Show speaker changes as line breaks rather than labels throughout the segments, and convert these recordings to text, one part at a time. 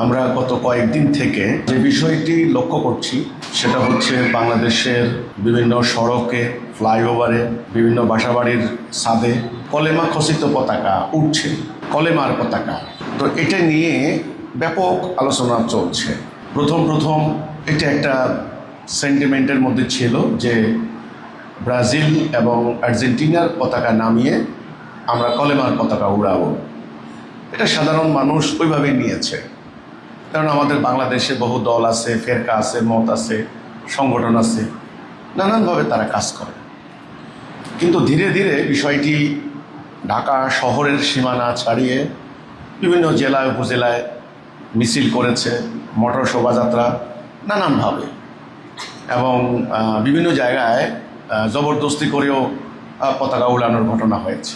আমরা গত কয়েকদিন থেকে যে বিষয়টি লক্ষ্য করছি সেটা হচ্ছে বাংলাদেশের বিভিন্ন সড়কে, ফ্লাইওভারে, বিভিন্ন বাসাবাড়ির ছাদে কলেমা খচিত পতাকা উঠছে, কলেমার পতাকা। তো এটা নিয়ে ব্যাপক আলোচনা চলছে। প্রথম এটা একটা সেন্টিমেন্টের মধ্যে ছিল যে ব্রাজিল এবং আর্জেন্টিনার পতাকা নামিয়ে আমরা কলেমার পতাকা উড়াবো। এটা সাধারণ মানুষ ওইভাবেই নিয়েছে, কারণ আমাদের বাংলাদেশে বহু দল আছে, ফেরকা আছে, মত আছে, সংগঠন আছে, নানানভাবে তারা কাজ করে। কিন্তু ধীরে ধীরে বিষয়টি ঢাকা শহরের সীমানা ছাড়িয়ে বিভিন্ন জেলায় উপজেলায় মিছিল করেছে, মোটর শোভাযাত্রা নানানভাবে, এবং বিভিন্ন জায়গায় জবরদস্তি করেও পতাকা উড়ানোর ঘটনা হয়েছে।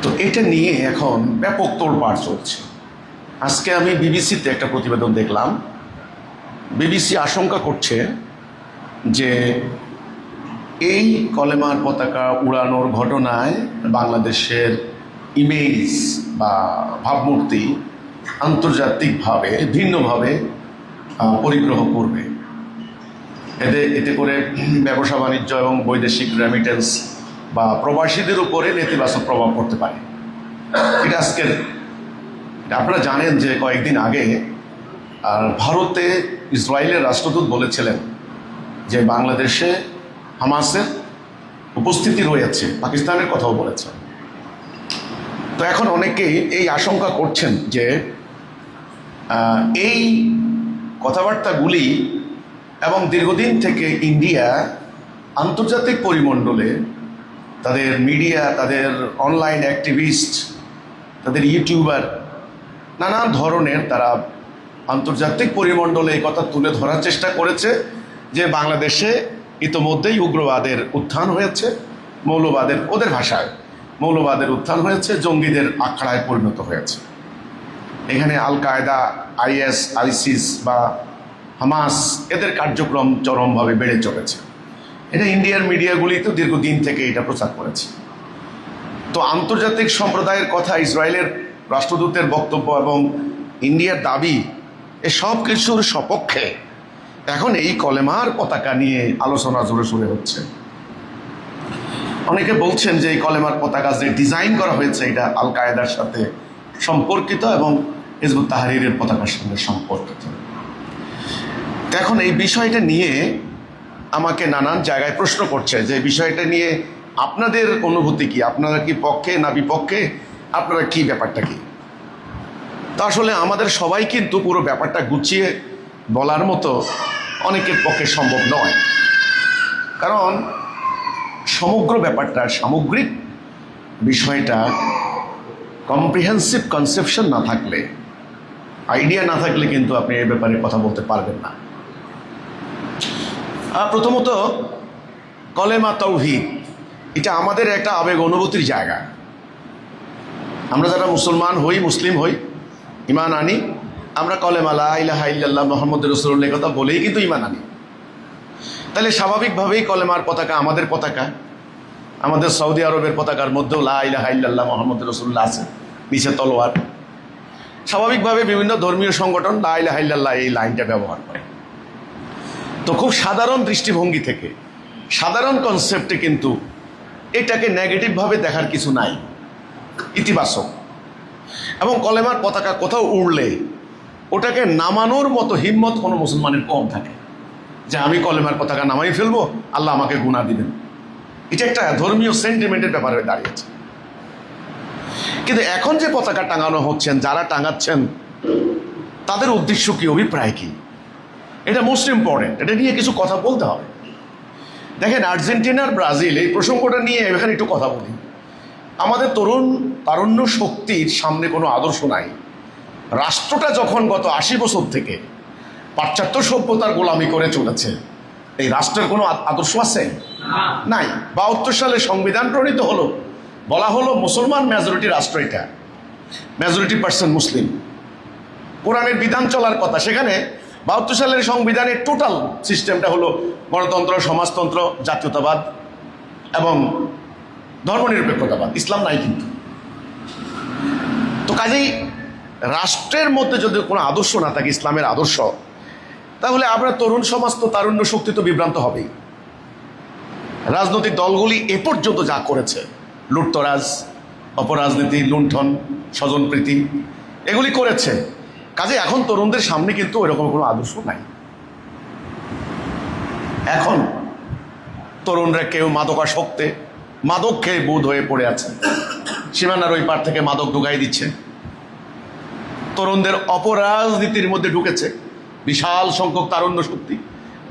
তো এটা নিয়ে এখন ব্যাপক তোড়পাড় চলছে। আজকে আমি বিবিসিতে একটা প্রতিবেদন দেখলাম। বিবিসি আশঙ্কা করছে যে এই কলেমার পতাকা উড়ানোর ঘটনায় বাংলাদেশের ইমেজ বা ভাবমূর্তি আন্তর্জাতিকভাবে ভিন্নভাবে পরিগ্রহ করবে। এতে করে ব্যবসা বাণিজ্য এবং বৈদেশিক রেমিটেন্স বা প্রবাসীদের উপরে নেতিবাচক প্রভাব পড়তে পারে। এটা আজকের আপনারা জানেন যে কয়েকদিন আগে ভারতে ইসরায়েলের রাষ্ট্রদূত বলেছিলেন যে বাংলাদেশে হামাসের উপস্থিতি রয়েছে, পাকিস্তানের কথাও বলেছেন। তো এখন অনেকেই এই আশঙ্কা করছেন যে এই কথাবার্তাগুলি এবং দীর্ঘদিন থেকে ইন্ডিয়া আন্তর্জাতিক পরিমণ্ডলে তাদের মিডিয়া, তাদের অনলাইন অ্যাক্টিভিস্ট, তাদের ইউটিউবার, নানান ধরনের তারা আন্তর্জাতিক পরিমণ্ডলে এই কথা তুলে ধরার চেষ্টা করেছে যে বাংলাদেশে ইতোমধ্যেই উগ্রবাদের উত্থান হয়েছে, মৌলবাদের, ওদের ভাষায় মৌলবাদের উত্থান হয়েছে, জঙ্গিদের আখড়ায় পরিণত হয়েছে। এখানে আল কায়দা, আইএস, আইসিস বা হামাস, এদের কার্যক্রম চরমভাবে বেড়ে চলেছে। এটা ইন্ডিয়ার মিডিয়াগুলি তো দীর্ঘদিন থেকে এটা প্রচার করেছে। তো আন্তর্জাতিক সম্প্রদায়ের কথা, ইসরায়েলের রাষ্ট্রদূতের বক্তব্য এবং ইন্ডিয়ার দাবি, এসব কিছুর সপক্ষে এখন এই কলেমার পতাকা নিয়ে আলোচনা জোরে সোরে হচ্ছে। অনেকে বলছেন যে এই কলেমার পতাকা যে ডিজাইন করা হয়েছে এটা আল কায়দার সাথে সম্পর্কিত এবং হিজবুত তাহরিরের পতাকার সঙ্গে সম্পর্কিত। এখন এই বিষয়টা নিয়ে আমাকে নানান জায়গায় প্রশ্ন করছে যে বিষয়টা নিয়ে আপনাদের অনুভূতি কি, আপনারা কি পক্ষে না বিপক্ষে, আপনারা কি, ব্যাপারটা কি? তা আসলে আমাদের সবাই কিন্তু পুরো ব্যাপারটা গুছিয়ে বলার মতো অনেকের পক্ষে সম্ভব নয়, কারণ সমগ্র ব্যাপারটা, সামগ্রিক বিষয়টা কম্প্রিহেন্সিভ কনসেপশন না থাকলে, আইডিয়া না থাকলে কিন্তু আপনি এই ব্যাপারে কথা বলতে পারবেন না। প্রথমত কলেমা তাওহীদ, এটা আমাদের একটা আবেগ অনুভূতির জায়গা। আমরা যারা মুসলমান হই, মুসলিম হই, ইমান আনি, আমরা কলেমা লা ইলাহা ইল্লাল্লাহ মুহাম্মদুর রাসূলুল্লাহ কথা বলেই কিন্তু ইমান আনি। তাহলে স্বাভাবিকভাবেই কলেমার পতাকা আমাদের পতাকা। আমাদের সৌদি আরবের পতাকার মধ্যেও লা ইলাহা ইল্লাল্লাহ মুহাম্মদুর রাসূলুল্লাহ আছে, নিচে তলোয়ার। স্বাভাবিকভাবে বিভিন্ন ধর্মীয় সংগঠন লা ইলাহা ইল্লাল্লাহ এই লাইনটা ব্যবহার করে। তো খুব সাধারণ দৃষ্টিভঙ্গি থেকে, সাধারণ কনসেপ্টে কিন্তু এটাকে নেগেটিভভাবে দেখার কিছু নাই, ইতিবাচক। এবং কলেমার পতাকা কোথাও উড়লে ওটাকে নামানোর মতো হিম্মত কোনো মুসলমানের কম থাকে যে আমি কলেমার পতাকা নামাই ফেলবো, আল্লাহ আমাকে গুনাহ দিবেন। এটা একটা ধর্মীয় সেন্টিমেন্টের ব্যাপার হয়ে দাঁড়িয়েছে। কিন্তু এখন যে পতাকা টাঙানো হচ্ছেন, যারা টাঙাচ্ছেন, তাদের উদ্দেশ্য কি, অভিপ্রায় কি, এটা মোস্ট ইম্পর্টেন্ট। এটা নিয়ে কিছু কথা বলতে হবে। দেখেন, আর্জেন্টিনার ব্রাজিল, এই প্রসঙ্গটা নিয়ে এখানে একটু কথা বলি। আমাদের তারুণ্য শক্তির সামনে কোনো আদর্শ নাই। রাষ্ট্রটা যখন গত 80 বছর থেকে পাশ্চাত্য সভ্যতার গোলামি করে চলেছে, এই রাষ্ট্রের কোনো আদর্শ আছে? নাই। 72 সালে সংবিধান প্রণীত হলো, বলা হলো মুসলমান মেজরিটি রাষ্ট্র, এটা মেজরিটি পার্সেন্ট মুসলিম, কোরআনের বিধান চলার কথা। সেখানে 72 সালের সংবিধানের টোটাল সিস্টেমটা হলো গণতন্ত্র, সমাজতন্ত্র, জাতীয়তাবাদ এবং ধর্মনিরপেক্ষতাবাদ, ইসলাম নাই কিন্তু। তো কাজেই রাষ্ট্রের মধ্যে যদি কোনো আদর্শ না থাকে ইসলামের আদর্শ, তাহলে আমরা তরুণ সমাজ তো তারুণ্য শক্তি তো বিভ্রান্ত হবেই। রাজনৈতিক দলগুলি এ পর্যন্ত যা করেছে, লুটতরাজ, অপরাজনীতি, লুণ্ঠন, স্বজনপ্রীতি, এগুলি করেছে। কাজে এখন তরুণদের সামনে কিন্তু ওইরকম কোনো আদর্শ নাই। এখন তরুণরা কেউ মাদকাসক্তে, মাদক খেয়ে বোধ হয়ে পড়ে আছে, সীমানার ওই পার থেকে মাদক ঢুকাই দিচ্ছে। তরুণদের অপরাজনীতির মধ্যে ঢুকেছে বিশাল সংখ্যক তারুণ্য শক্তি।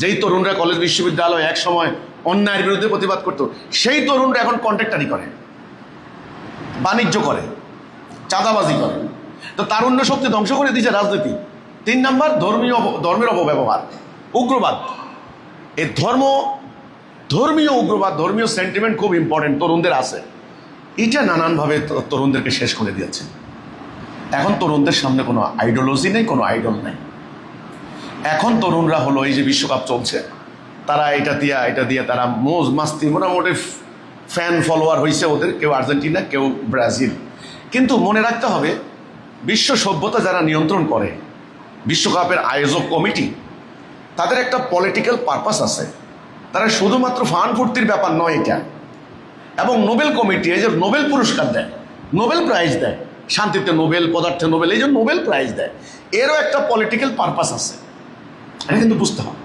যেই তরুণরা কলেজ বিশ্ববিদ্যালয় এক সময় অন্যায়ের বিরুদ্ধে প্রতিবাদ করতো, সেই তরুণরা এখন কন্ট্রাক্টারি করে, বাণিজ্য করে, চাঁদাবাজি করে। তো তারুণ্য শক্তি ধ্বংস করে দিয়েছে রাজনীতি। 3 নাম্বার, ধর্মের অপব্যবহার, উগ্রবাদ। এই ধর্মীয় উগ্রবাদ, ধর্মীয় সেন্টিমেন্ট খুব ইম্পর্টেন্ট তরুণদের আছে, এটা নানানভাবে তরুণদেরকে শেষ করে দিয়েছে। এখন তরুণদের সামনে কোনো আইডিওলজি নেই, কোনো আইডল নেই। এখন তরুণরা হলো এই যে বিশ্বকাপ চলছে, তারা এটা দিয়ে তারা মোজ মাস্তি, মোটামুটি ফ্যান ফলোয়ার হয়েছে ওদের, কেউ আর্জেন্টিনা, কেউ ব্রাজিল। কিন্তু মনে রাখতে হবে, বিশ্ব সভ্যতা যারা নিয়ন্ত্রণ করে, বিশ্বকাপের আয়োজক কমিটি, তাদের একটা পলিটিক্যাল পারপাস আছে। তারা শুধুমাত্র ফান ফুর্তির ব্যাপার নয় এটা। এবং নোবেল কমিটি এই যে নোবেল পুরস্কার দেয়, নোবেল প্রাইজ দেয়, শান্তিতে নোবেল, পদার্থে নোবেল, এই যে নোবেল প্রাইজ দেয়, এরও একটা পলিটিক্যাল পারপাস আছে। এটা কিন্তু বুঝতে হবে।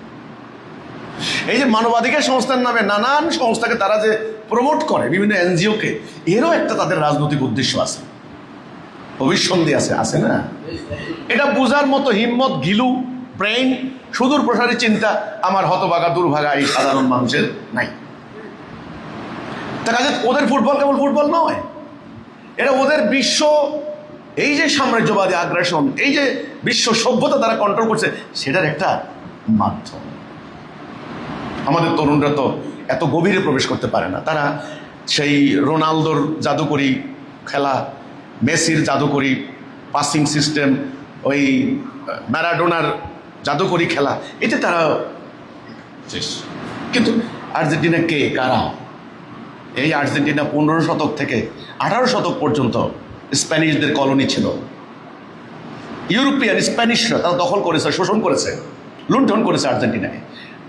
এই যে মানবাধিকার সংস্থার নামে নানান সংস্থাকে তারা যে প্রমোট করে, বিভিন্ন এনজিওকে, এরও একটা তাদের রাজনৈতিক উদ্দেশ্য আছে, অভিসন্ধি আছে না? এটা বোঝার মতো হিম্মত, গিলু, ব্রেইন, সুদূর প্রসারী চিন্তা আমার হতভাগা দুর্ভাগা এই সাধারণ মানুষের নাই। তার কাছে ওদের ফুটবল কেবল ফুটবল নয়, এটা ওদের বিশ্ব, এই যে সাম্রাজ্যবাদী আগ্রাসন, এই যে বিশ্ব সভ্যতা তারা কন্ট্রোল করছে, সেটার একটা মাধ্যম। আমাদের তরুণরা তো এত গভীরে প্রবেশ করতে পারে না। তারা সেই রোনালদোর জাদুকরি খেলা, মেসির জাদুকরি পাসিং সিস্টেম, ওই ম্যারাডোনার জাদুকরি খেলা, এতে তারা শেষ। কিন্তু আর্জেন্টিনা কে, কারা? এই আর্জেন্টিনা 15 শতক থেকে 18 শতক পর্যন্ত স্প্যানিশদের কলোনি ছিল। ইউরোপিয়ান স্প্যানিশরা তারা দখল করেছে, শোষণ করেছে, লুণ্ঠন করেছে আর্জেন্টিনাকে।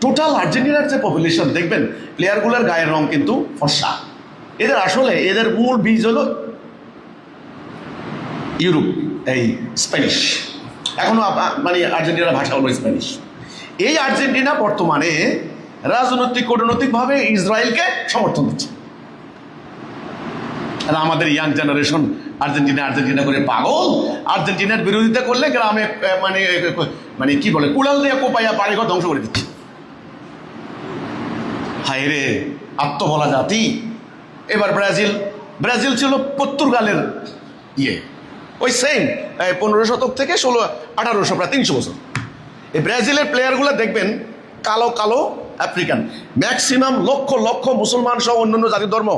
টোটাল আর্জেন্টিনার যে পপুলেশন দেখবেন, প্লেয়ারগুলোর গায়ের রং কিন্তু ফর্সা। এদের আসলে এদের মূল বীজ হলো ইউরোপ, এই স্প্যানিশ। এখনো মানে আর্জেন্টিনার ভাষা হলো স্প্যানিশ। এই আর্জেন্টিনা বর্তমানে রাজনৈতিক, কূটনৈতিকভাবে ইসরায়েলকে সমর্থন দিচ্ছে। আর আমাদের ইয়াং জেনারেশন আর্জেন্টিনা করে পাগল। আর্জেন্টিনার বিরোধিতা করলে গ্রামে মানে কি বলে, কুড়াল দিয়ে কোপাইয়া বাড়িঘর ধ্বংস করে দিচ্ছে। হায় রে, আত্মবলা জাতি। এবার ব্রাজিল ছিল পর্তুগালের ওই সেম 15 শতক থেকে 1800, প্রায় 300 বছর। এই ব্রাজিলের প্লেয়ারগুলো দেখবেন কালো আফ্রিকান, ম্যাক্সিমাম লক্ষ মুসলমান সহ অন্যান্য জাতি ধর্ম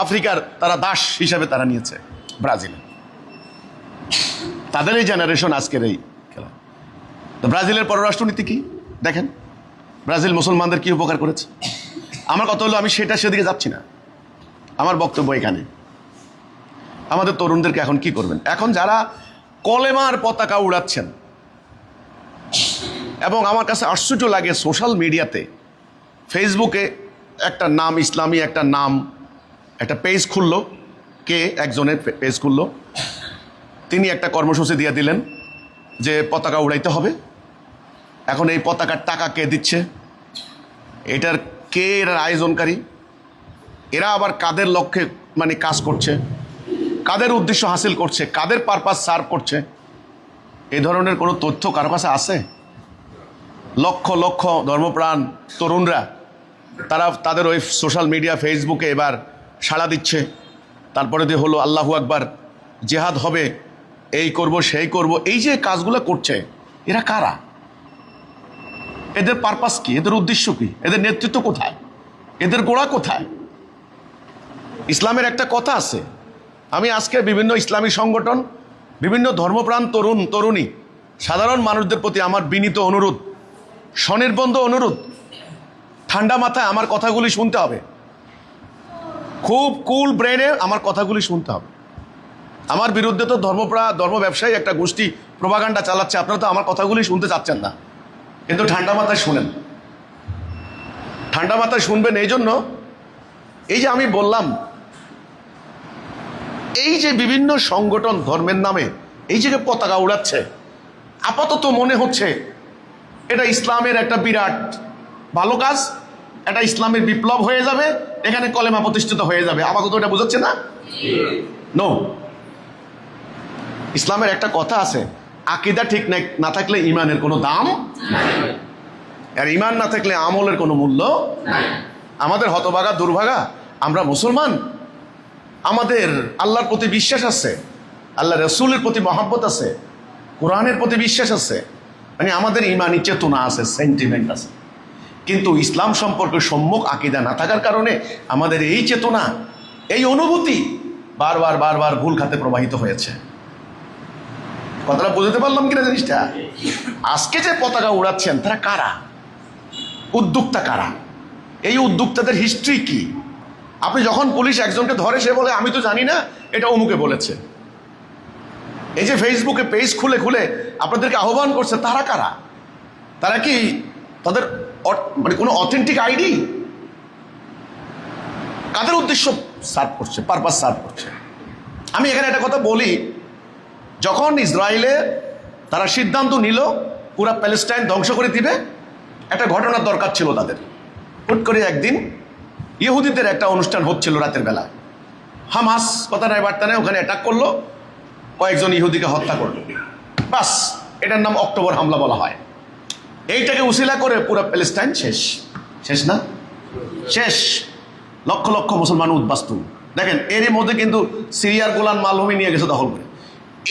আফ্রিকার তারা দাস হিসাবে তারা নিয়েছে ব্রাজিলে। তাদের এই জেনারেশন আজকের এই খেলা। তো ব্রাজিলের পররাষ্ট্রনীতি কি দেখেন, ব্রাজিল মুসলমানদের কি উপকার করেছে। আমার কথা হলো, আমি সেদিকে যাচ্ছি না, আমার বক্তব্য এখানে। আমাদের তরুণদেরকে এখন কি করবেন? এখন যারা কলেমার পতাকা উড়াচ্ছেন, এবং আমার কাছে আশ্চর্য লাগে, সোশ্যাল মিডিয়াতে, ফেসবুকে একটা নাম, ইসলামী একটা নাম, একটা পেজ খুললো, একজনের পেজ খুললো, তিনি একটা কর্মসূচি দিয়ে দিলেন যে পতাকা উড়াইতে হবে। এখন এই পতাকার টাকা কে দিচ্ছে, এটার আয়োজনকারী, এরা আবার কাদের লক্ষ্যে মানে কাজ করছে, কাদের উদ্দেশ্য হাসিল করছে, কাদের পারপাস সার্ভ করছে, এই ধরনের কোনো তথ্য কারো কাছে আছে? লক্ষ ধর্মপ্রাণ তরুণরা তারা তাদের ওই সোশ্যাল মিডিয়া, ফেসবুকে এবার সাড়া দিচ্ছে। তারপরে দিয়ে হলো আল্লাহু আকবার, জেহাদ হবে, এই করব সেই করব, এই যে কাজগুলো করছে, এরা কারা? এদের পারপাস কি? এদের উদ্দেশ্য কি? এদের নেতৃত্ব কোথায়? এদের গোড়া কোথায়? ইসলামের একটা কথা আছে, আমি আজকে বিভিন্ন ইসলামী সংগঠন, বিভিন্ন ধর্মপ্রাণ তরুণী, সাধারণ মানুষদের প্রতি আমার বিনীত অনুরোধ, স্বনির্বন্ধ অনুরোধ, ঠান্ডা মাথায় আমার কথাগুলি শুনতে হবে, খুব কুল ব্রেনে আমার কথাগুলি শুনতে হবে। আমার বিরুদ্ধে তো ধর্ম ব্যবসায়ী একটা গোষ্ঠী প্রোপাগান্ডা চালাচ্ছে। আপনারা তো আমার কথাগুলি শুনতে চাচ্ছেন না, কিন্তু ঠান্ডা মাথায় শুনেন, ঠান্ডা মাথায় শুনবেন। এই জন্য এই যে আমি বললাম, এই যে বিভিন্ন সংগঠন ধর্মের নামে এই যে পতাকা উড়াচ্ছে, আপাতত মনে হচ্ছে এটা ইসলামের একটা বিরাট ভালো কাজ, এটা ইসলামের বিপ্লব হয়ে যাবে, এখানে কলেমা প্রতিষ্ঠিত হয়ে যাবে। আপাতত এটা বোঝাচ্ছে না? নো। ইসলামের একটা কথা আছে, আকীদা ঠিক না থাকলে ইমানের কোনো দাম নাই, আর ইমান না থাকলে আমলের কোনো মূল্য নাই। আমাদের হতভাগা দুর্ভাগা আমরা মুসলমান, আমাদের আল্লাহর প্রতি বিশ্বাস আছে, আল্লাহ রসুলের প্রতি মহাব্বত আছে, কোরআনের প্রতি বিশ্বাস আছে, মানে আমাদের ইমানি চেতনা আছে, সেন্টিমেন্ট আছে, কিন্তু ইসলাম সম্পর্কে সম্যক আকীদা না থাকার কারণে আমাদের এই চেতনা, এই অনুভূতি বারবার ভুল খাতে প্রবাহিত হয়েছে। কথাটা বুঝতে পারলাম কিনা জিনিসটা? আজকে যে পতাকা উড়াচ্ছেন তারা কারা? উদ্যোক্তা কারা? এই উদ্যোক্তাদের হিস্ট্রি কি? আপনি যখন পুলিশ একজনকে ধরে, সে বলে আমি তো জানি না, এটা অমুকে বলেছে। এই যে ফেসবুকে পেজ খুলে খুলে আপনাদেরকে আহ্বান করছে, তারা কারা? তারা কি তাদের মানে কোনো অথেন্টিক আইডি? কাদের উদ্দেশ্য সার্ভ করছে, পারপাস সার্ভ করছে? আমি এখানে একটা কথা বলি, যখন ইসরায়েলে তারা সিদ্ধান্ত নিল পুরা প্যালেস্টাইন ধ্বংস করে দিবে, একটা ঘটনার দরকার ছিল তাদের। হুট করে একদিন ইহুদিদের একটা অনুষ্ঠান হচ্ছিল রাতের বেলা, হামাস কথা নাই বার্তা নেই ওখানে অ্যাটাক করলো, কয়েকজন ইহুদিকে হত্যা করলো, বাস এটার নাম অক্টোবর হামলা বলা হয়। এইটাকে উসিলা করে পুরো প্যালেস্টাইন শেষ না? শেষ। লক্ষ লক্ষ মুসলমান উদ্বাস্তু। দেখেন এরই মধ্যে কিন্তু সিরিয়ার গোলান মালভূমি নিয়ে গেছে দখল করে,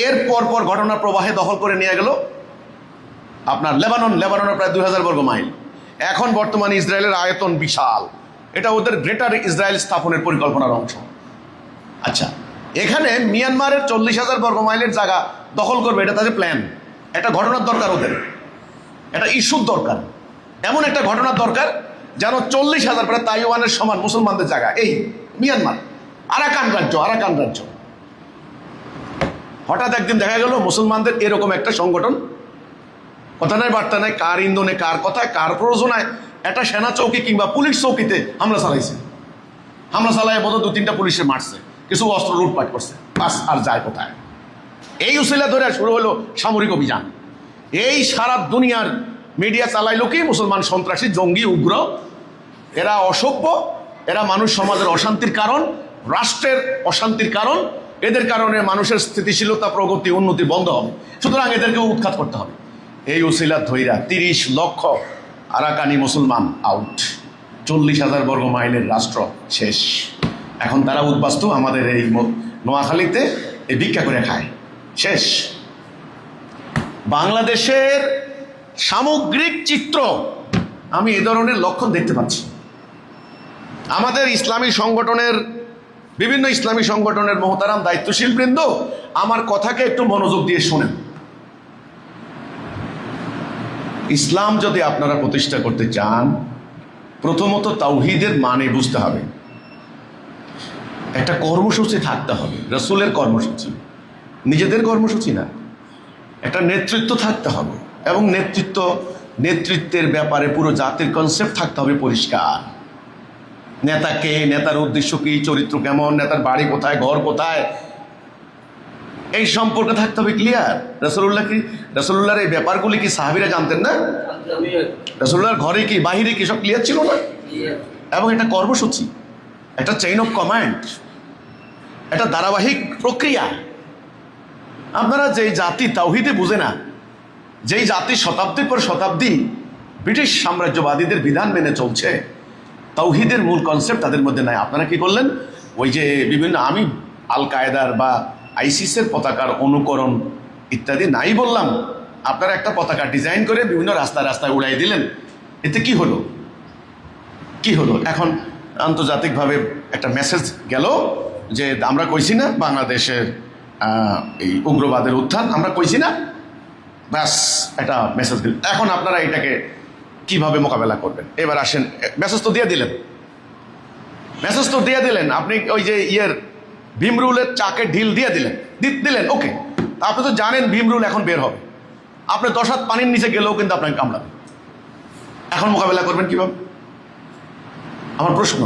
এর পর ঘটনার প্রবাহে দখল করে নিয়ে গেল আপনার লেবাননের প্রায় 2000 বর্গ মাইল। এখন বর্তমানে ইসরায়েলের আয়তন বিশাল, এটা ওদের গ্রেটার ইসরায়েল স্থাপনের পরিকল্পনার অংশ। আচ্ছা, এখানে মিয়ানমারের 40,000 বর্গ মাইলের জায়গা দখল করবে, এটা তাদের প্ল্যান। একটা ঘটনার দরকার ওদের, একটা ইস্যুর দরকার, এমন একটা ঘটনার দরকার যেন 40,000 প্রায় তাইওয়ানের সমান মুসলমানদের জায়গা এই মিয়ানমার, আরাকান রাজ্য। হঠাৎ একদিন দেখা গেল মুসলমানদের এরকম একটা সংগঠন, কথা নাই বার্তা নাই, কার ইন্ধনে, কার কথায়, কার প্ররোচনায় একটা সেনা চৌকি কিংবা পুলিশ চৌকিতে হামলা চালাইছে। হামলা চালায় বোধ 2-3টা পুলিশে মারছে, কিছু অস্ত্র লুটপাট করছে, বাস আর যায় কোথায়? এই উসিলা ধরে শুরু হলো সামরিক অভিযান। এই সারা দুনিয়ার মিডিয়া চালাইলো কি? মুসলমান সন্ত্রাসী, জঙ্গি, উগ্র, এরা অসভ্য, এরা মানুষ সমাজের অশান্তির কারণ, রাষ্ট্রের অশান্তির কারণ, এদের কারণে মানুষের স্থিতিশীলতা, প্রগতি, উন্নতি বন্ধ হবে, সুতরাং এদেরকে উৎখাত করতে হবে। এই উসিলা ধৈরা 30 লক্ষ আরাকানি মুসলমান আউট, 40,000 বর্গ মাইলের রাষ্ট্র শেষ। এখন তারা উদ্বাস্তু আমাদের এই নোয়াখালীতে এই ভিক্ষা করে খায়, শেষ। বাংলাদেশের সামগ্রিক চিত্র আমি এ ধরনের লক্ষণ দেখতে পাচ্ছি। আমাদের বিভিন্ন ইসলামী সংগঠনের মহতারাম দায়িত্বশীল বৃন্দ, আমার কথাকে একটু মনোযোগ দিয়ে শোনেন। ইসলাম যদি আপনারা প্রতিষ্ঠা করতে চান, প্রথমত তাওহীদের মানে বুঝতে হবে, একটা কর্মসূচি থাকতে হবে, রাসূলের কর্মসূচি, নিজেদের কর্মসূচি না, একটা নেতৃত্ব থাকতে হবে, এবং নেতৃত্বের ব্যাপারে পুরো জাতির কনসেপ্ট থাকতে হবে পরিষ্কার। নেতাকে, নেতার উদ্দেশ্য কি, চরিত্র কেমন, নেতার বাড়ি কোথায়, ঘর কোথায়, এই সম্পর্কে থাকতে হবে ক্লিয়ার। রাসূলুল্লাহর এই ব্যাপারগুলি কি সাহাবীরা জানতেন না? রাসূলুল্লাহর ঘরে কি, বাহিরে কি, সব ক্লিয়ার ছিল না? এবং একটা কর্মসূচি, একটা চেইন অফ কমান্ড, একটা ধারাবাহিক প্রক্রিয়া। আপনারা যেই জাতি তাওহীদে বুঝে না, যেই জাতি শতাব্দীর পর শতাব্দী ব্রিটিশ সাম্রাজ্যবাদীদের বিধান মেনে চলছে, তাওহীদের মূল কনসেপ্ট তাদের মধ্যে নাই। আপনারা কি করলেন? ওই যে বিভিন্ন, আমি আল কায়েদার বা আইসিসের পতাকার অনুকরণ ইত্যাদি নাই বললাম, আপনারা একটা পতাকা ডিজাইন করে বিভিন্ন রাস্তায় উড়াই দিলেন, এতে কি হলো? এখন আন্তর্জাতিকভাবে একটা মেসেজ গেল যে আমরা কইছি না বাংলাদেশের এই উগ্রবাদের উত্থান, আমরা কইছি না, ব্যাস একটা মেসেজ দিল। এখন আপনারা এটাকে কিভাবে মোকাবেলা করবেন? এবার আসেন, মেসেজ তো দিয়ে দিলেন, আপনি ওই যে ভীমরুলের চাকে ঢিল দিয়ে দিলেন ওকে। আপনি তো জানেন ভীমরুল এখন বের হবে, আপনি 10 হাত পানির নিচে গেলেও কিন্তু আপনাকে কামড়াবে। এখন মোকাবেলা করবেন কিভাবে? আমার প্রশ্ন,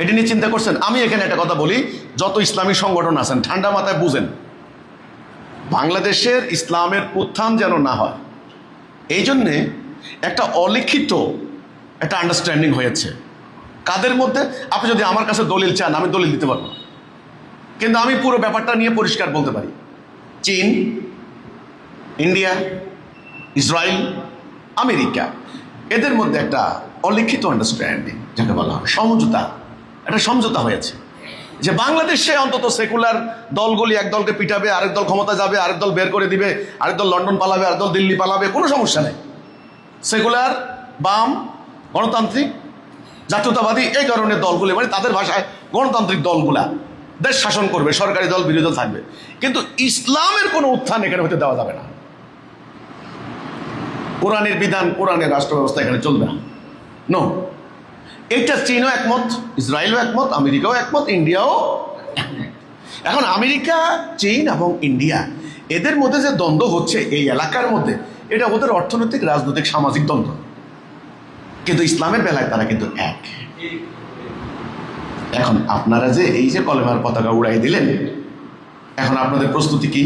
এটি নিয়ে চিন্তা করছেন? আমি এখানে একটা কথা বলি, যত ইসলামী সংগঠন আছেন ঠান্ডা মাথায় বুঝেন, বাংলাদেশের ইসলামের উত্থান যেন না হয়, এই জন্যে একটা অলিখিত একটা আন্ডারস্ট্যান্ডিং হয়েছে। কাদের মধ্যে? আপনি যদি আমার কাছে দলিল চান, আমি দলিল দিতে পারবো, কিন্তু আমি পুরো ব্যাপারটা নিয়ে পরিষ্কার বলতে পারি। চীন, ইন্ডিয়া, ইসরায়েল, আমেরিকা, এদের মধ্যে একটা অলিখিত আন্ডারস্ট্যান্ডিং, যাকে বলা হয় সমঝোতা, একটা সমঝোতা হয়েছে যে বাংলাদেশে অন্তত সেকুলার দলগুলি এক দলকে পিটাবে, আরেক দল ক্ষমতা যাবে, আরেক দল বের করে দিবে, আরেক দল লন্ডন পালাবে, আরেক দল দিল্লি পালাবে, কোনো সমস্যা নেই। সেকুলার, বাম, গণতান্ত্রিক, জাতীয়তাবাদী, এই ধরনের দলগুলি, মানে তাদের ভাষায় গণতান্ত্রিক দলগুলা দেশ শাসন করবে, সরকারি দল বিরোধী দল থাকবে, কিন্তু ইসলামের কোনো উত্থান এখানে হতে দেওয়া যাবে না। কোরআনের বিধান, কোরআনের রাষ্ট্র ব্যবস্থা এখানে চলবে না। নো, এইটা চীনও একমত, ইসরায়েলও একমত, আমেরিকাও একমত, ইন্ডিয়াও একমত। এখন আমেরিকা, চীন এবং ইন্ডিয়া, এদের মধ্যে যে দ্বন্দ্ব হচ্ছে এই এলাকার মধ্যে, এটা ওদের অর্থনৈতিক, রাজনৈতিক, সামাজিক দ্বন্দ্ব, কিন্তু ইসলামের বেলায় তারা কিন্তু এক। এখন আপনারা যে এই যে কলেমার পতাকা উড়াই দিলেন, এখন আপনাদের প্রস্তুতি কি?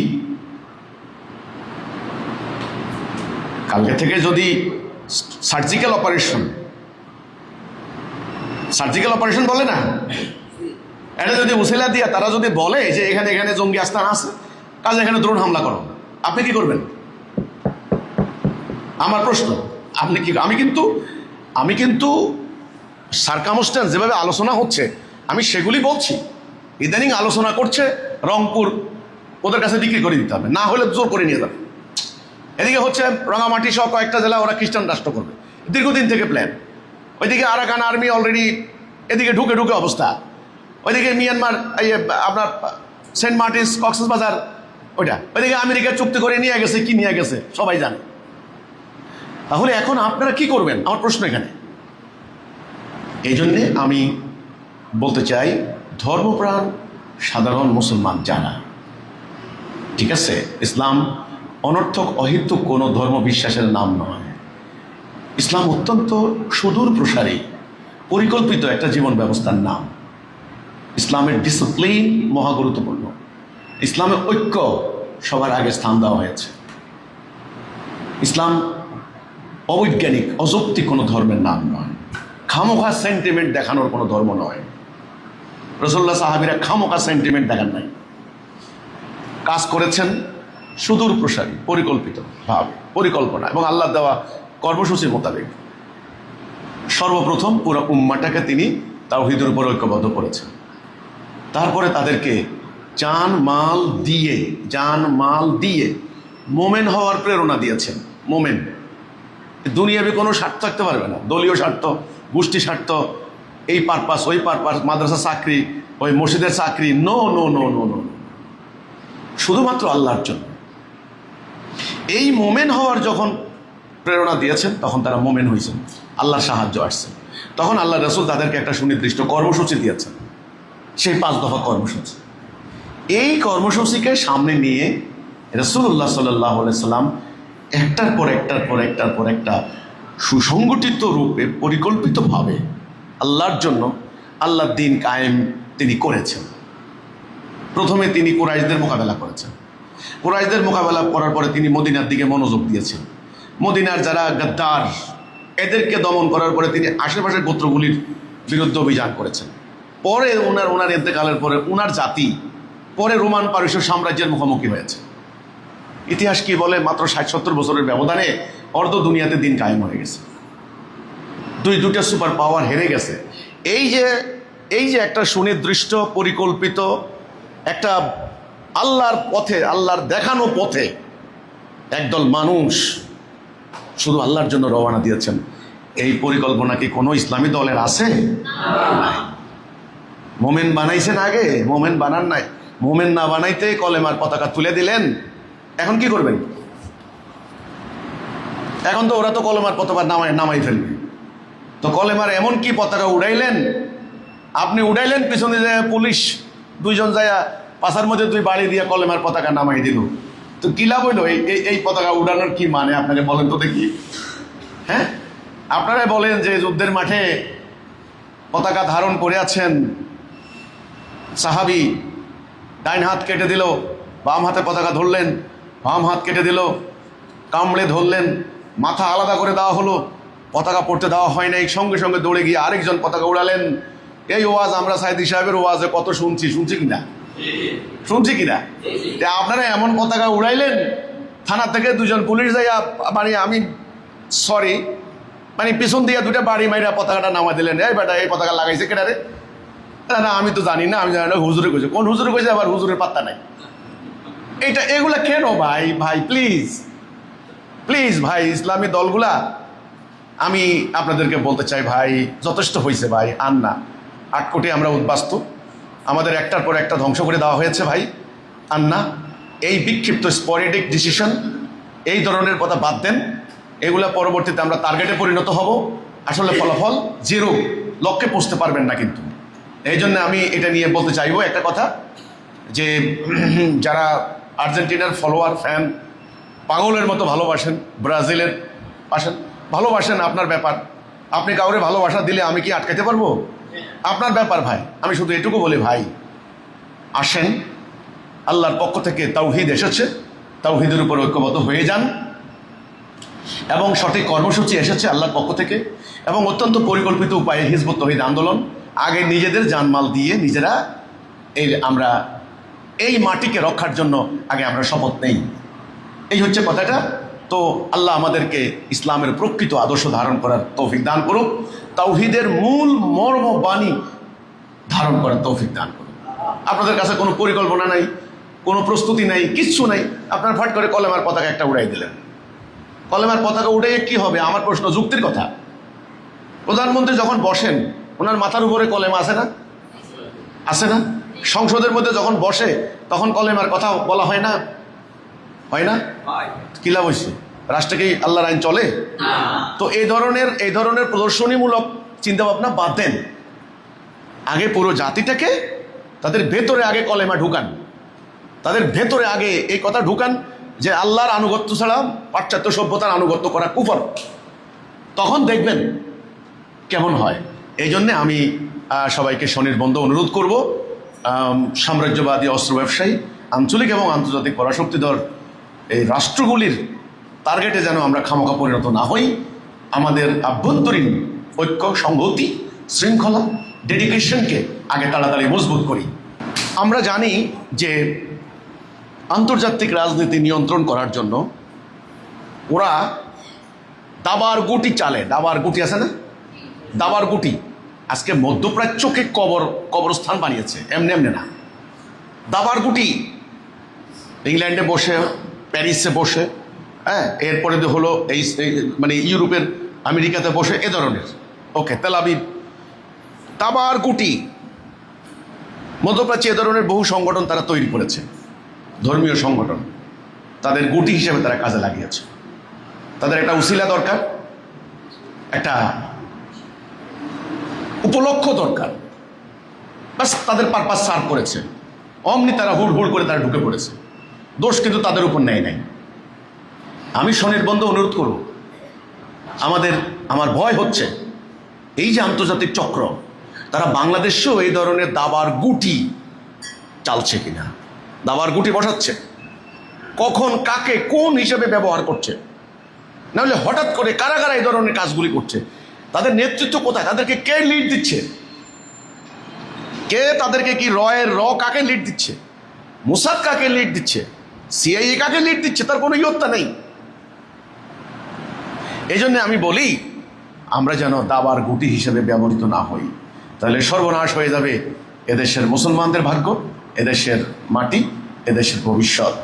কালকে থেকে যদি সার্জিক্যাল অপারেশন বলে না, এটা যদি উসিলা দিয়া তারা যদি বলে যে এখানে জঙ্গি আস্তান আছে, কাজে এখানে দ্রোণ হামলা করো, আপনি কি করবেন? আমার প্রশ্ন, আপনি কি? আমি কিন্তু সার্কামস্ট্যান্স যেভাবে আলোচনা হচ্ছে, আমি সেগুলি বলছি। ইদানিং আলোচনা করছে রংপুর ওদের কাছে বিক্রি করে দিতে হবে, না হলে জোর করে নিয়ে যাবে। এদিকে হচ্ছে রাঙামাটি সহ কয়েকটা জেলা ওরা খ্রিস্টান রাষ্ট্র করবে, দীর্ঘদিন থেকে প্ল্যান। ওইদিকে আরাকান আর্মি অলরেডি এদিকে ঢুকে অবস্থা। ওইদিকে মিয়ানমার, আপনার সেন্ট মার্টিনস, কক্সবাজার, ওইদিকে আমেরিকা চুক্তি করে নিয়ে গেছে, কি নিয়ে গেছে সবাই জানে। তাহলে এখন আপনারা কি করবেন? আমার প্রশ্ন এখানে। এই জন্যে আমি বলতে চাই, ধর্মপ্রাণ সাধারণ মুসলমান যারা, ঠিক আছে, ইসলাম অনর্থক অহেতুক কোনো ধর্ম বিশ্বাসের নাম নয়। ইসলাম অত্যন্ত সুদূর প্রসারী, পরিকল্পিত একটা জীবন ব্যবস্থার নাম। ইসলামের ডিসিপ্লিন মহা গুরুত্বপূর্ণ। ইসলামের ঐক্য সবার আগে স্থান দেওয়া হয়েছে। ইসলাম অবৈজ্ঞানিক, অযৌক্তিক কোনো ধর্মের নাম নয়। খামোখা সেন্টিমেন্ট দেখানোর কোনো ধর্ম নয়। রাসূলুল্লাহ, সাহাবীরা খামোখা সেন্টিমেন্ট দেখান নাই, কাজ করেছেন সুদূর প্রসারী, পরিকল্পিত ভাবে, পরিকল্পনা এবং আল্লাহ দেওয়া কর্মসূচির মোতাবেক। সর্বপ্রথম পুরো উম্মাটাকে তিনি তাওহীদের উপর ঐক্যবদ্ধ করেছেন। তারপরে তাদেরকে জান মাল দিয়ে মোমেন হওয়ার প্রেরণা দিয়েছেন। মোমেন, দুনিয়াবি কোনো স্বার্থ থাকতে পারবে না, দলীয় স্বার্থ, গোষ্ঠী স্বার্থ, এই পারপাস, ওই পারপাস, মাদ্রাসা চাকরি, ওই মসজিদের চাকরি, no no no no no, শুধুমাত্র আল্লাহর জন্য। এই মোমেন হওয়ার যখন প্রেরণা দিয়েছেন, তখন তারা মোমেন হয়েছেন, আল্লাহর সাহায্য আসছে। তখন আল্লাহ রাসূল তাদেরকে একটা সুনির্দিষ্ট কর্মসূচি দিয়েছেন, সেই 5 দফা কর্মসূচি। এই কর্মসূচিকে সামনে নিয়ে রাসূলুল্লাহ সাল্লাল্লাহু আলাইহি সাল্লাম একটার পর একটা সুসংগঠিত রূপে, পরিকল্পিতভাবে আল্লাহর জন্য আল্লাহর দ্বীন কায়েম তিনি করেছেন। প্রথমে তিনি কুরাইশদের মোকাবেলা করেছেন। কুরাইশদের মোকাবেলা করার পরে তিনি মদিনার দিকে মনোযোগ দিয়েছেন। মদিনার যারা গাদ্দার, এদেরকে দমন করার পরে তিনি আশেপাশের গোত্রগুলির বিরুদ্ধে অভিযান করেছেন। পরে ওনার ইন্তেকালের পরে ওনার জাতি পরে রোমান পারস্য সাম্রাজ্যের মুখোমুখি হয়েছে। ইতিহাস কি বলে, মাত্র 60-70 বছরের ব্যবধানে অর্ধ দুনিয়াতে দিন কায়েম হয়ে গেছে। দুইটা সুপার পাওয়ার হেরে গেছে। এই যে একটা সুনির্দিষ্ট, পরিকল্পিত একটা আল্লাহর পথে, আল্লাহর দেখানো পথে একদল মানুষ শুধু আল্লাহর জন্য রওনা দিয়েছেন, এই পরিকল্পনা কি কোনো ইসলামী দলের আছে? মোমেন বানাইছেন আগে, মোমেন বানান নাই। মোমেন না বানাইতে কলেমার পতাকা তুলে দিলেন, এখন কি করবেন? এখন তো ওরা তো কলেমার পতাকা নামাই ফেলবে। তো কলেমার এমন কি পতাকা উড়াইলেন, আপনি উড়াইলেন, পিছনে যে পুলিশ দুইজন যাইয়া পাশার মধ্যে তুই বাড়ি দিয়া কলেমার পতাকা নামাই দিল, তো কি লাভ হইলো? এই পতাকা উড়ানোর কি মানে আপনাকে বলেন তো দেখি। হ্যাঁ, আপনারা বলেন যে যুদ্ধের মাঠে পতাকা ধারণ করে আছেন সাহাবী, ডাইন হাত কেটে দিল, বাম হাতে পতাকা ধরলেন, বাম হাত কেটে দিল, কামড়ে ধরলেন, মাথা আলাদা করে দেওয়া হলো, পতাকা পড়তে দেওয়া হয় নাই, সঙ্গে সঙ্গে দৌড়ে গিয়ে আরেকজন পতাকা উড়ালেন। এই ওয়াজ আমরা সাইদি সাহেবের ওয়াজে কত শুনছি কিনা আপনারা এমন পতাকা উড়াইলেন, থানা থেকে দুজন পুলিশ যাইয়া মানে আমি সরি মানে পিছন দিয়ে দুটা বাড়ি মাইরা পতাকাটা নামা দিলেন। এই বেটা এই পতাকা লাগাইছে কেটা রে? না আমি তো জানি না, আমি জানি না হুজুরে কইছে। কোন হুজুরে কইছে? আবার হুজুরের পাত্তা নাই। এগুলা কেন ভাই? প্লিজ ভাই, ইসলামী দলগুলা আমি আপনাদেরকে বলতে চাই ভাই, যথেষ্ট হয়েছে ভাই, আর না। 8 কোটি আমরা উদ্বাস্তু, আমাদের একটার পর একটা ধ্বংস করে দেওয়া হয়েছে ভাই, আর না। এই বিক্ষিপ্ত স্পোরেডিক ডিসিশন, এই ধরনের কথা বাদ দেন। এগুলা পরবর্তীতে আমরা টার্গেটে পরিণত হব, আসলে ফলাফল জিরো, লক্ষ্যে পৌঁছতে পারবেন না। কিন্তু এই জন্য আমি এটা নিয়ে বলতে চাইবো একটা কথা, যে যারা আর্জেন্টিনার ফলোয়ার ফ্যান পাগলের মতো ভালোবাসেন, ব্রাজিলের ভালোবাসেন, আপনার ব্যাপার। আপনি কাউরে ভালোবাসা দিলে আমি কি আটকাতে পারবো? আপনার ব্যাপার ভাই। আমি শুধু এটুকু বলি ভাই, আসেন, আল্লাহর পক্ষ থেকে তাওহীদ এসেছে, তাওহীদের উপর ঐক্যবদ্ধ হয়ে যান, এবং সঠিক কর্মসূচি এসেছে আল্লাহর পক্ষ থেকে, এবং অত্যন্ত পরিকল্পিত উপায়ে হিজবুত তাওহীদ আন্দোলন আগে নিজেদের জানমাল দিয়ে নিজেরা আমরা এই মাটিকে রক্ষার জন্য আগে আমরা শপথ নেই। এই হচ্ছে কথাটা। তো আল্লাহ আমাদেরকে ইসলামের প্রকৃত আদর্শ ধারণ করার তৌফিক দান করুক, তাওহীদের মূল মর্ম বাণী ধারণ করার তৌফিক দান করুক। আপনাদের কাছে কোনো পরিকল্পনা নাই, কোনো প্রস্তুতি নাই, কিচ্ছু নাই, আপনার ফাট করে কলেমার পতাকা একটা উড়াই দিলেন। কলেমার পতাকা উড়ে কি হবে? আমার প্রশ্ন, যুক্তির কথা। প্রধানমন্ত্রী যখন বসেন, ওনার মাথার উপরে কলেমা আছে না? সংসদের মধ্যে যখন বসে তখন কলেমার কথা বলা হয় না? কি লাভ হয়েছে? রাষ্ট্রে কি আল্লাহর আইন চলে? তো এই ধরনের প্রদর্শনীমূলক চিন্তাভাবনা বাদ দেন। আগে পুরো জাতিটাকে তাদের ভেতরে আগে কলেমা ঢুকান, তাদের ভেতরে আগে এই কথা ঢুকান যে আল্লাহর আনুগত্য ছাড়া পাশ্চাত্য সভ্যতার আনুগত্য করা কুফর। তখন দেখবেন কেমন হয়। এই জন্যে আমি সবাইকে স্বনির্বন্ধ অনুরোধ করব, সাম্রাজ্যবাদী অস্ত্র ব্যবসায়ী, আঞ্চলিক এবং আন্তর্জাতিক পরাশক্তিধর এই রাষ্ট্রগুলির টার্গেটে যেন আমরা খামোখা পরিণত না হই। আমাদের আভ্যন্তরীণ ঐক্য, সংহতি, শৃঙ্খলা, ডেডিকেশনকে আগে তাড়াতাড়ি মজবুত করি। আমরা জানি যে আন্তর্জাতিক রাজনীতি নিয়ন্ত্রণ করার জন্য ওরা দাবার গুটি চালে। দাবার গুটি আছে না? দাবার গুটি আজকে মধ্যপ্রাচ্যকে কবরস্থান বানিয়েছে, এমনি না। দাবার গুটি ইংল্যান্ডে বসে, প্যারিসে বসে, হ্যাঁ, এরপরে হলো এই মানে ইউরোপের আমেরিকাতে বসে, এ ধরনের, ওকে, তেল আবিব, দাবার গুটি। মধ্যপ্রাচ্যে এ ধরনের বহু সংগঠন তারা তৈরি করেছে, ধর্মীয় সংগঠন, তাদের গুটি হিসেবে তারা কাজে লাগিয়েছে। তাদের একটা উসিলা দরকার, একটা উপলক্ষ দরকার, বাস তাদের পারপাস সার্ভ করেছে। অমনি তারা হুড় করে তারা ঢুকে পড়েছে। দোষ কিন্তু তাদের উপর নেয় নাই। আমি স্বনির্বন্ধ অনুরোধ করব, আমার ভয় হচ্ছে এই যে আন্তর্জাতিক চক্র, তারা বাংলাদেশেও এই ধরনের দাবার গুটি চালছে কিনা, দাবার গুটি বসাচ্ছে, কখন কাকে কোন হিসেবে ব্যবহার করছে, নাহলে হঠাৎ করে কারা কারা এই ধরনের কাজগুলি করছে, তাদের নেতৃত্ব কোথায়, তাদেরকে কে লিড দিচ্ছে, কে তাদেরকে কি কাকে লিড দিচ্ছে, মোসাদ কাকে লিড দিচ্ছে, সিআইএ কাকে লিড দিচ্ছে, তার কোনো ইয়ত্তা নেই। এই জন্য আমি বলি, আমরা যেন দাবার গুটি হিসেবে ব্যবহৃত না হই, তাহলে সর্বনাশ হয়ে যাবে এদেশের মুসলমানদের ভাগ্য, এদেশের মাটি, এদেশের ভবিষ্যৎ।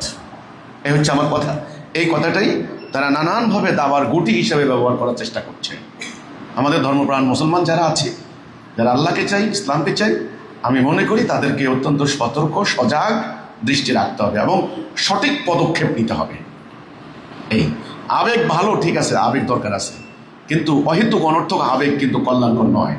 এই হচ্ছে আমার কথা। এই কথাটাই তারা নানানভাবে দাবার গুটি হিসেবে ব্যবহার করার চেষ্টা করছে। আমাদের ধর্মপ্রাণ মুসলমান যারা আছে, যারা আল্লাহকে চাই, ইসলামকে চাই, আমি মনে করি তাদেরকে অত্যন্ত সতর্ক, সজাগ দৃষ্টি রাখতে হবে এবং সঠিক পদক্ষেপ নিতে হবে। এই আবেগ ভালো, ঠিক আছে, আবেগ দরকার আছে, কিন্তু অহেতুক অনর্থক আবেগ কিন্তু কল্যাণকর নয়।